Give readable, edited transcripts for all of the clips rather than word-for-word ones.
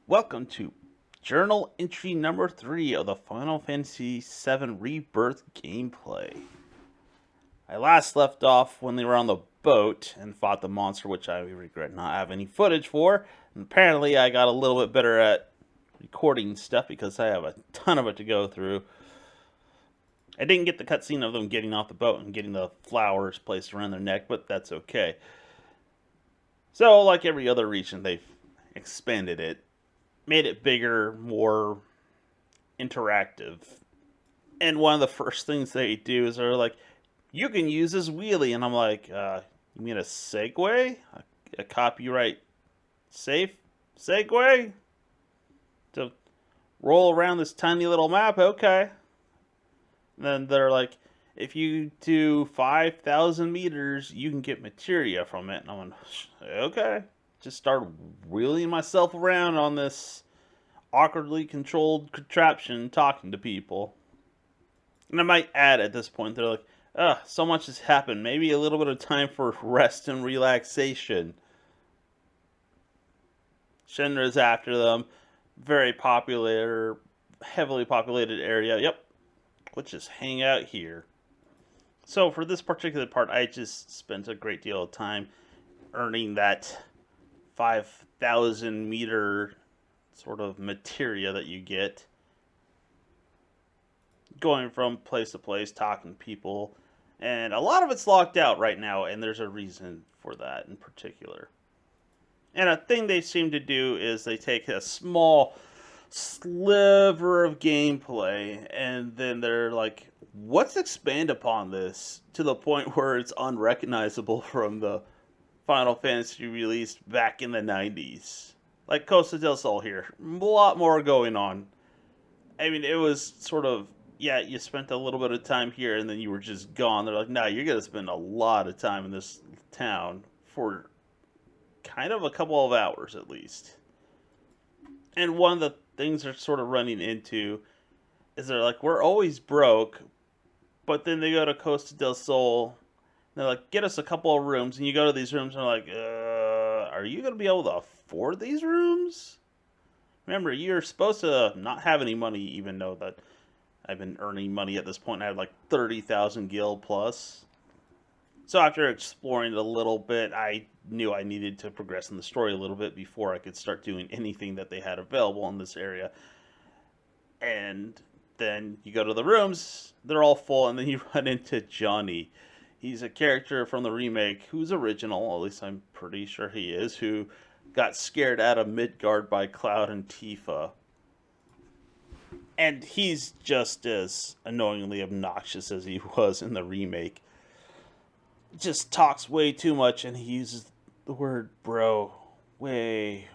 Welcome to journal entry number 3 of the Final Fantasy VII Rebirth gameplay. I last left off when they were on the boat and fought the monster, which I regret not having any footage for. And apparently, I got a little bit better at recording stuff because I have a ton of it to go through. I didn't get the cutscene of them getting off the boat and getting the flowers placed around their neck, but that's okay. So, like every other region, they've expanded it, made it bigger, more interactive. And one of the first things they do is they're like, you can use this wheelie. And I'm like, you mean a Segway? A copyright safe Segway? To roll around this tiny little map? Okay. And then they're like, if you do 5,000 meters, you can get materia from it. And I'm like, okay. Just start wheeling myself around on this awkwardly controlled contraption talking to people. And I might add at this point, they're like, so much has happened. Maybe a little bit of time for rest and relaxation. Shinra's after them. Very popular, heavily populated area. Yep. Let's just hang out here. So for this particular part, I just spent a great deal of time earning that 5,000 meter sort of materia that you get. Going from place to place, talking to people. And a lot of it's locked out right now, and there's a reason for that in particular. And a thing they seem to do is they take a small sliver of gameplay, and then they're like, let's expand upon this to the point where it's unrecognizable from the Final Fantasy released back in the 90s. Like Costa Del Sol here. A lot more going on. I mean, it was sort of, yeah, you spent a little bit of time here and then you were just gone. They're like, no, you're going to spend a lot of time in this town for kind of a couple of hours at least. And one of the things they're sort of running into is they're like, we're always broke, but then they go to Costa del Sol. And they're like, get us a couple of rooms. And you go to these rooms and they're like, are you going to be able to afford these rooms? Remember, you're supposed to not have any money, even though that I've been earning money at this point. I had like 30,000 gil plus. So after exploring it a little bit, I knew I needed to progress in the story a little bit before I could start doing anything that they had available in this area. And then you go to the rooms, they're all full, and then you run into Johnny. He's a character from the remake who's original, at least I'm pretty sure he is, who got scared out of Midgard by Cloud and Tifa. And he's just as annoyingly obnoxious as he was in the remake. Just talks way too much, and he uses the word bro way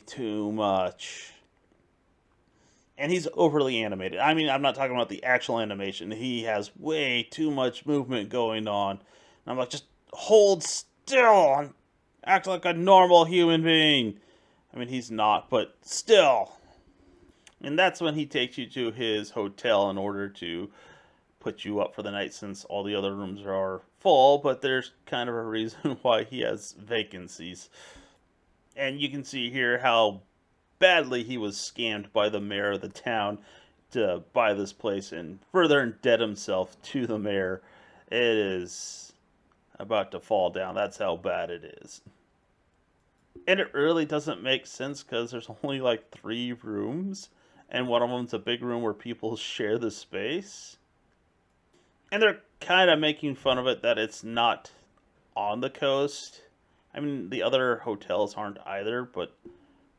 too much. And he's overly animated. I mean, I'm not talking about the actual animation. He has way too much movement going on. And I'm like, just hold still and act like a normal human being. I mean, he's not, but still. And that's when he takes you to his hotel in order to put you up for the night since all the other rooms are full, but there's kind of a reason why he has vacancies. And you can see here how badly he was scammed by the mayor of the town to buy this place and further indebt himself to the mayor. It is about to fall down. That's how bad it is. And it really doesn't make sense because there's only like 3 rooms, and one of them's a big room where people share the space. And they're kind of making fun of it that it's not on the coast. I mean, the other hotels aren't either, but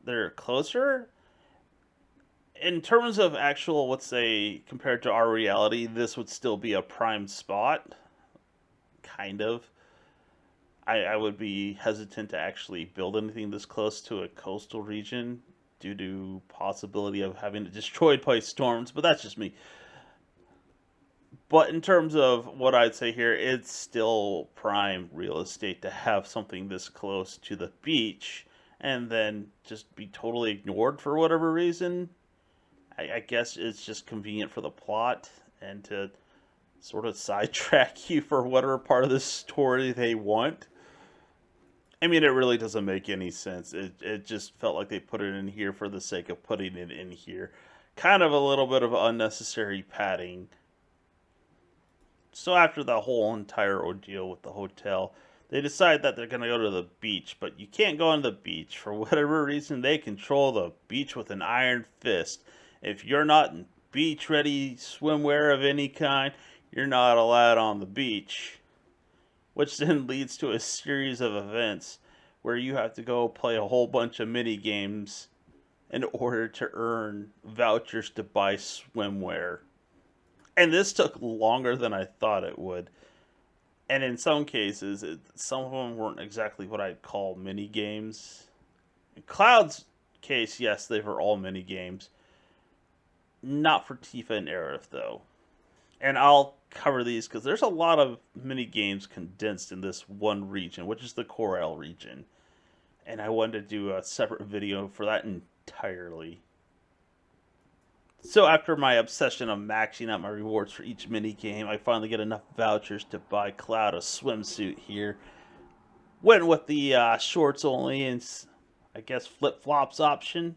they're closer. In terms of actual, let's say, compared to our reality, this would still be a prime spot. Kind of. I would be hesitant to actually build anything this close to a coastal region due to possibility of having it destroyed by storms, but that's just me. But in terms of what I'd say here, it's still prime real estate to have something this close to the beach and then just be totally ignored for whatever reason. I guess it's just convenient for the plot and to sort of sidetrack you for whatever part of the story they want. I mean, it really doesn't make any sense. It just felt like they put it in here for the sake of putting it in here. Kind of a little bit of unnecessary padding. So after the whole entire ordeal with the hotel, they decide that they're going to go to the beach, but you can't go on the beach. For whatever reason, they control the beach with an iron fist. If you're not in beach ready swimwear of any kind, you're not allowed on the beach, which then leads to a series of events where you have to go play a whole bunch of mini games in order to earn vouchers to buy swimwear. And this took longer than I thought it would. And in some cases, some of them weren't exactly what I'd call mini games. In Cloud's case, yes, they were all mini games. Not for Tifa and Aerith, though. And I'll cover these because there's a lot of mini games condensed in this one region, which is the Corel region. And I wanted to do a separate video for that entirely. So after my obsession of maxing out my rewards for each mini game, I finally get enough vouchers to buy Cloud a swimsuit here. Went with the shorts only and I guess flip-flops option.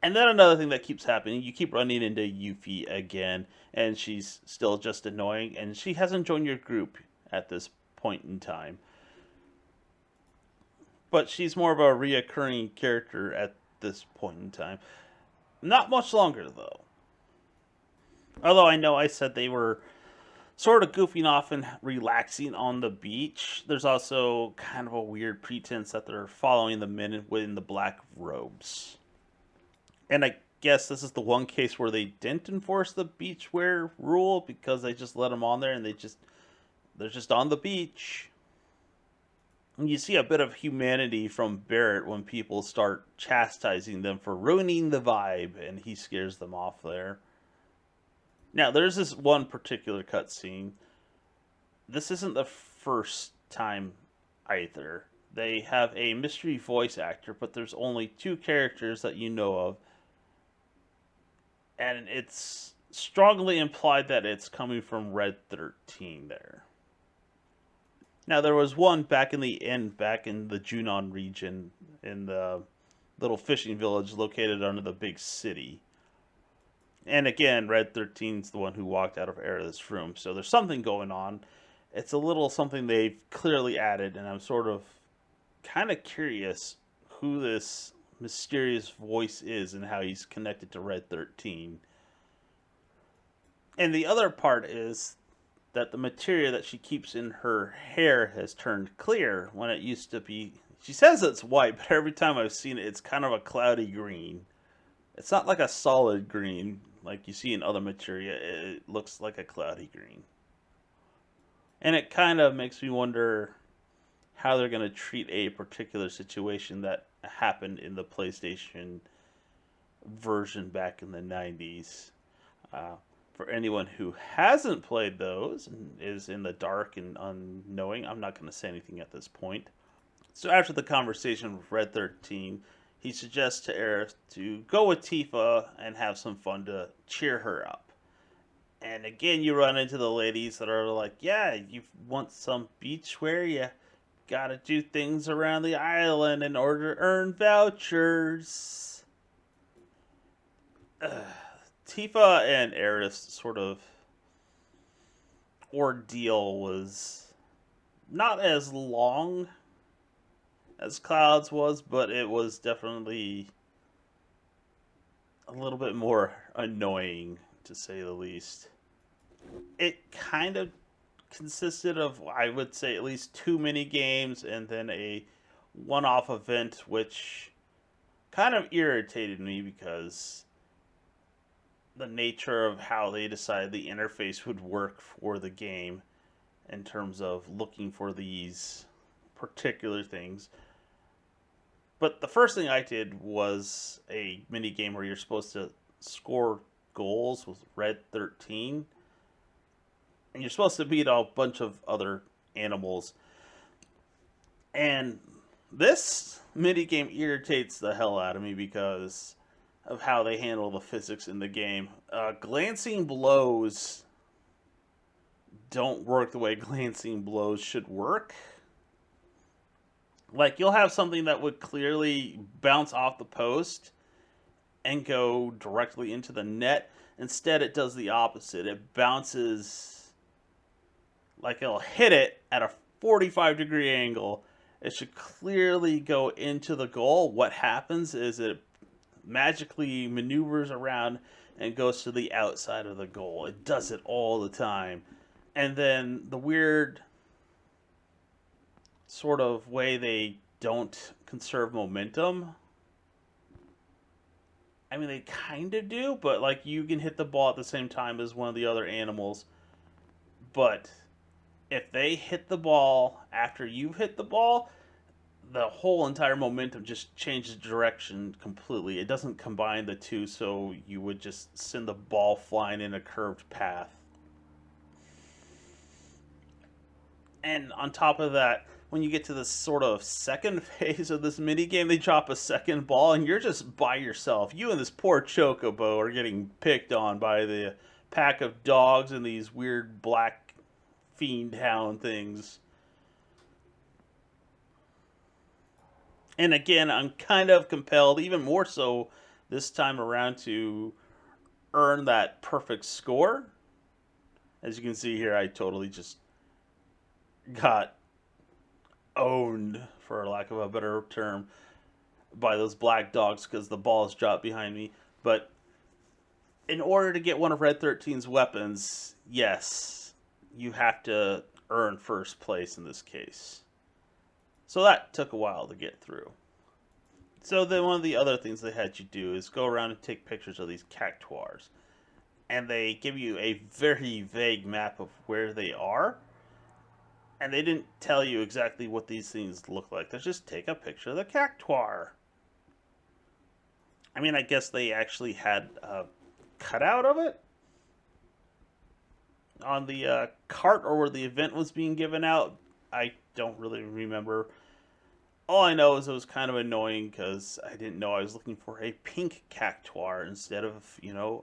And then another thing that keeps happening, you keep running into Yuffie again, and she's still just annoying, and she hasn't joined your group at this point in time. But she's more of a reoccurring character at this point in time. Not much longer, though. Although I know I said they were sort of goofing off and relaxing on the beach, there's also kind of a weird pretense that they're following the men in the black robes. And I guess this is the one case where they didn't enforce the beachwear rule because they just let them on there and they're just on the beach. And you see a bit of humanity from Barrett when people start chastising them for ruining the vibe, and he scares them off there. Now, there's this one particular cutscene. This isn't the first time either. They have a mystery voice actor, but there's only 2 characters that you know of. And it's strongly implied that it's coming from Red 13 there. Now, there was one back in the Junon region, in the little fishing village located under the big city. And again, Red 13's the one who walked out of Aerith's room, so there's something going on. It's a little something they've clearly added, and I'm sort of kind of curious who this mysterious voice is and how he's connected to Red 13. And the other part is that the material that she keeps in her hair has turned clear when it used to be. She says it's white, but every time I've seen it, it's kind of a cloudy green. It's not like a solid green like you see in other material. It looks like a cloudy green. And it kind of makes me wonder how they're going to treat a particular situation that happened in the PlayStation version back in the 90s. For anyone who hasn't played those and is in the dark and unknowing, I'm not going to say anything at this point. So after the conversation with Red 13, he suggests to Aerith to go with Tifa and have some fun to cheer her up. And again, you run into the ladies that are like, yeah, you want some beachwear? You gotta do things around the island in order to earn vouchers. Tifa and Aerith's sort of ordeal was not as long as Cloud's was, but it was definitely a little bit more annoying, to say the least. It kind of consisted of, I would say, at least 2 mini games and then a one-off event, which kind of irritated me because the nature of how they decided the interface would work for the game in terms of looking for these particular things. But the first thing I did was a mini game where you're supposed to score goals with Red 13. And you're supposed to beat a bunch of other animals. And this mini game irritates the hell out of me because of how they handle the physics in the game. Glancing blows don't work the way glancing blows should work. Like, you'll have something that would clearly bounce off the post and go directly into the net. Instead, it does the opposite. It bounces, like, it'll hit it at a 45-degree angle. It should clearly go into the goal. What happens is it magically maneuvers around and goes to the outside of the goal. It does it all the time. And then the weird sort of way they don't conserve momentum. I mean, they kind of do, but like you can hit the ball at the same time as one of the other animals. But if they hit the ball after you've hit the ball, the whole entire momentum just changes direction completely. It doesn't combine the two, so you would just send the ball flying in a curved path. And on top of that, when you get to the sort of second phase of this mini game, they drop a second ball, and you're just by yourself. You and this poor chocobo are getting picked on by the pack of dogs and these weird black fiend hound things. And again, I'm kind of compelled, even more so this time around, to earn that perfect score. As you can see here, I totally just got owned, for lack of a better term, by those black dogs because the balls dropped behind me. But in order to get one of Red 13's weapons, yes, you have to earn first place in this case. So that took a while to get through. So then one of the other things they had you do is go around and take pictures of these cactuars. And they give you a very vague map of where they are. And they didn't tell you exactly what these things look like. They just take a picture of the cactuar. I mean, I guess they actually had a cutout of it on the cart or where the event was being given out. I don't really remember. All I know is it was kind of annoying because I didn't know I was looking for a pink cactuar instead of,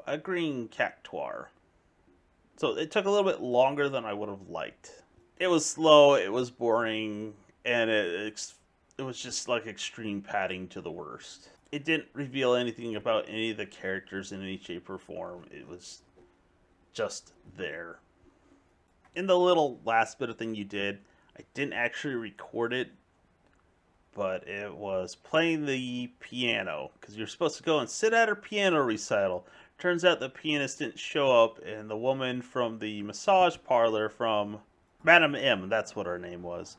a green cactuar. So it took a little bit longer than I would have liked. It was slow, it was boring, and it was just like extreme padding to the worst. It didn't reveal anything about any of the characters in any shape or form. It was just there. In the little last bit of thing you did, I didn't actually record it, but it was playing the piano because you're supposed to go and sit at a piano recital. Turns out the pianist didn't show up, and the woman from the massage parlor from Madam M, that's what her name was,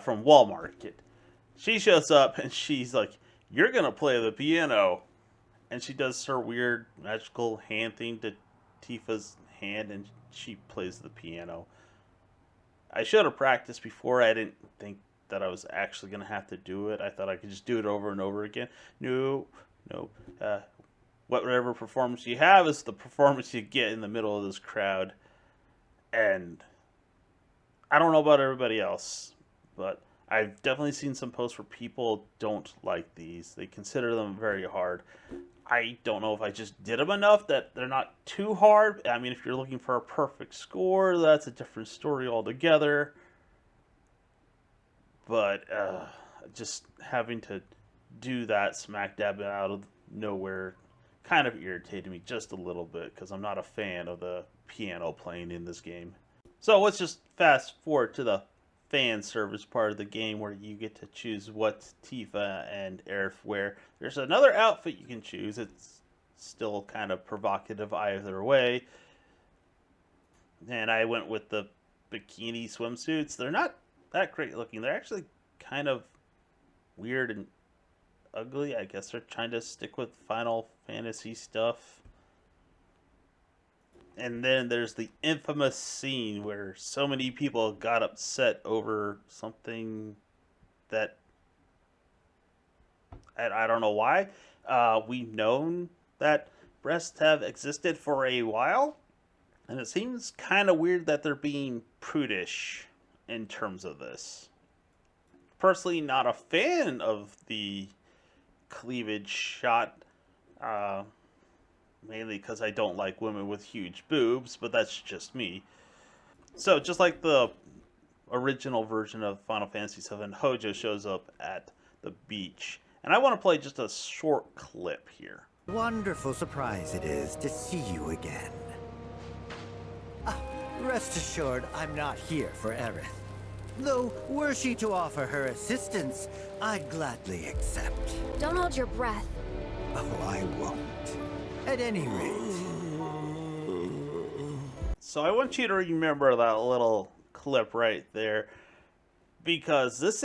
from Walmart. She shows up and she's like, "You're gonna play the piano," and she does her weird magical hand thing to Tifa's hand, and she plays the piano. I should have practiced before. I didn't think that I was actually gonna have to do it. I thought I could just do it over and over again. No, no. Whatever performance you have is the performance you get in the middle of this crowd, and I don't know about everybody else, but I've definitely seen some posts where people don't like these. They consider them very hard. I don't know if I just did them enough that they're not too hard. I mean, if you're looking for a perfect score, that's a different story altogether. But just having to do that smack dab out of nowhere kind of irritated me just a little bit because I'm not a fan of the piano playing in this game. So let's just fast forward to the fan service part of the game where you get to choose what Tifa and Aerith wear. There's another outfit you can choose. It's still kind of provocative either way. And I went with the bikini swimsuits. They're not that great looking. They're actually kind of weird and ugly. I guess they're trying to stick with Final Fantasy stuff. And then there's the infamous scene where so many people got upset over something that I don't know why. We've known that breasts have existed for a while, and it seems kind of weird that they're being prudish in terms of this. Personally, not a fan of the cleavage shot. Mainly because I don't like women with huge boobs, but that's just me. So, just like the original version of Final Fantasy VII, Hojo shows up at the beach. And I want to play just a short clip here. Wonderful surprise it is to see you again. Ah, rest assured, I'm not here for Aerith. Though, were she to offer her assistance, I'd gladly accept. Don't hold your breath. Oh, I won't. At any rate. So I want you to remember that little clip right there, because this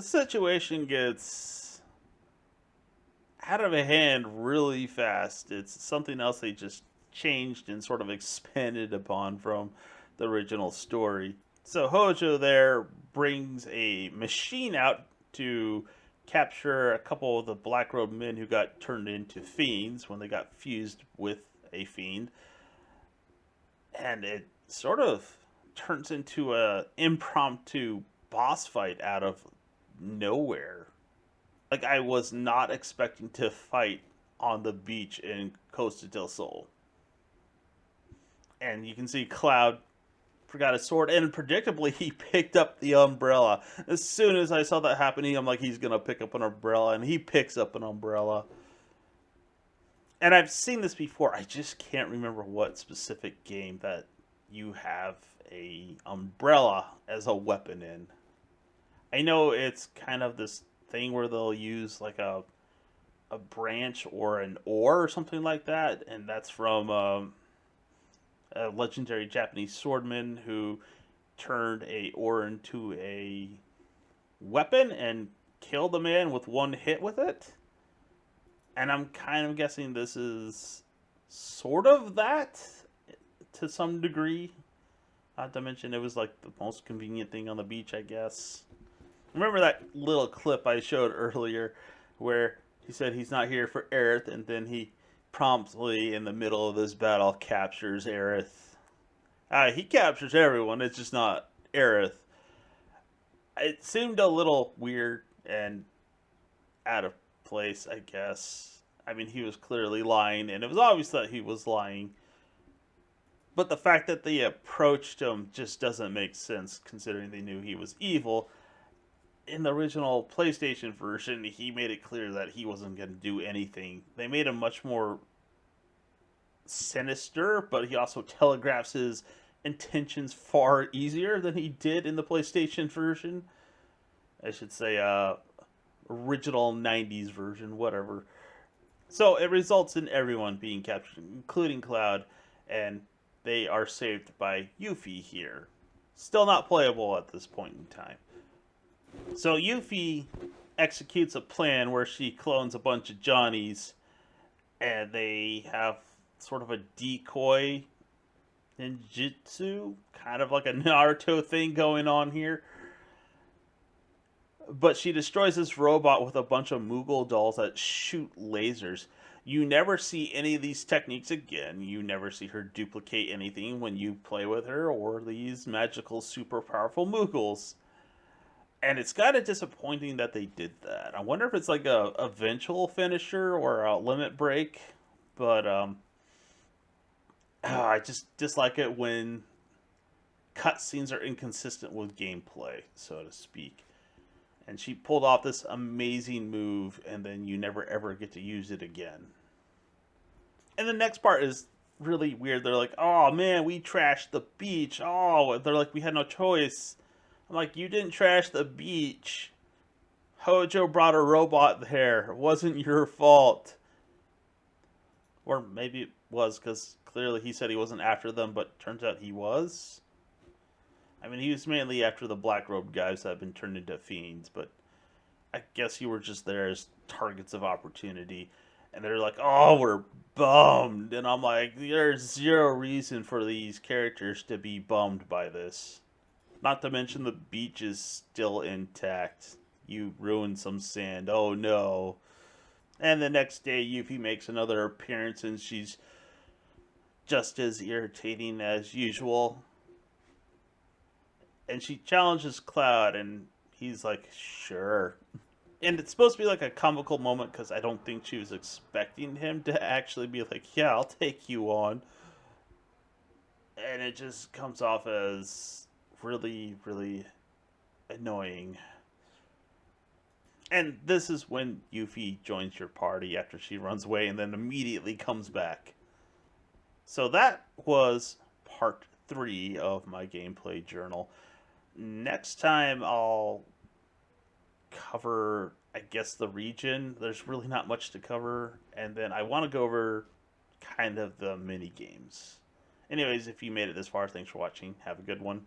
situation gets out of hand really fast. It's something else they just changed and sort of expanded upon from the original story. So Hojo there brings a machine out to capture a couple of the black-robed men who got turned into fiends when they got fused with a fiend. And it sort of turns into a impromptu boss fight out of nowhere. Like, I was not expecting to fight on the beach in Costa del Sol. And you can see Cloud forgot his sword, and predictably he picked up the umbrella. As soon as I saw that happening, I'm like, he's gonna pick up an umbrella, and he picks up an umbrella. And I've seen this before. I just can't remember what specific game that you have a umbrella as a weapon in. I know it's kind of this thing where they'll use like a branch or an oar or something like that, and that's from a legendary Japanese swordman who turned a oar into a weapon and killed a man with one hit with it. And I'm kind of guessing this is sort of that to some degree. Not to mention it was like the most convenient thing on the beach, I guess. Remember that little clip I showed earlier where he said he's not here for Aerith, and then he promptly, in the middle of this battle, captures Aerith. He captures everyone, it's just not Aerith. It seemed a little weird and out of place, I guess. I mean, he was clearly lying, and it was obvious that he was lying. But the fact that they approached him just doesn't make sense, considering they knew he was evil. In the original PlayStation version, he made it clear that he wasn't going to do anything. They made him much more sinister, but he also telegraphs his intentions far easier than he did in the PlayStation version. I should say, original 90s version, whatever. So it results in everyone being captured, including Cloud, and they are saved by Yuffie here. Still not playable at this point in time. So Yuffie executes a plan where she clones a bunch of Johnnies, and they have sort of a decoy ninjutsu, kind of like a Naruto thing going on here. But she destroys this robot with a bunch of Moogle dolls that shoot lasers. You never see any of these techniques again. You never see her duplicate anything when you play with her or these magical, super powerful Moogles. And it's kind of disappointing that they did that. I wonder if it's like a eventual finisher or a limit break. But I just dislike it when cutscenes are inconsistent with gameplay, so to speak. And she pulled off this amazing move, and then you never ever get to use it again. And the next part is really weird. They're like, oh man, we trashed the beach. Oh, they're like, we had no choice. I'm like, you didn't trash the beach. Hojo brought a robot there. It wasn't your fault. Or maybe it was, because clearly he said he wasn't after them, but turns out he was. I mean, he was mainly after the black-robed guys that have been turned into fiends, but I guess you were just there as targets of opportunity. And they're like, oh, we're bummed. And I'm like, there's zero reason for these characters to be bummed by this. Not to mention the beach is still intact. You ruined some sand. Oh, no. And the next day, Yuffie makes another appearance, and she's just as irritating as usual. And she challenges Cloud, and he's like, sure. And it's supposed to be like a comical moment, because I don't think she was expecting him to actually be like, yeah, I'll take you on. And it just comes off as really, really annoying. And this is when Yuffie joins your party after she runs away and then immediately comes back. So that was part 3 of my gameplay journal. Next time I'll cover, I guess, the region. There's really not much to cover. And then I want to go over kind of the mini games. Anyways, if you made it this far, thanks for watching. Have a good one.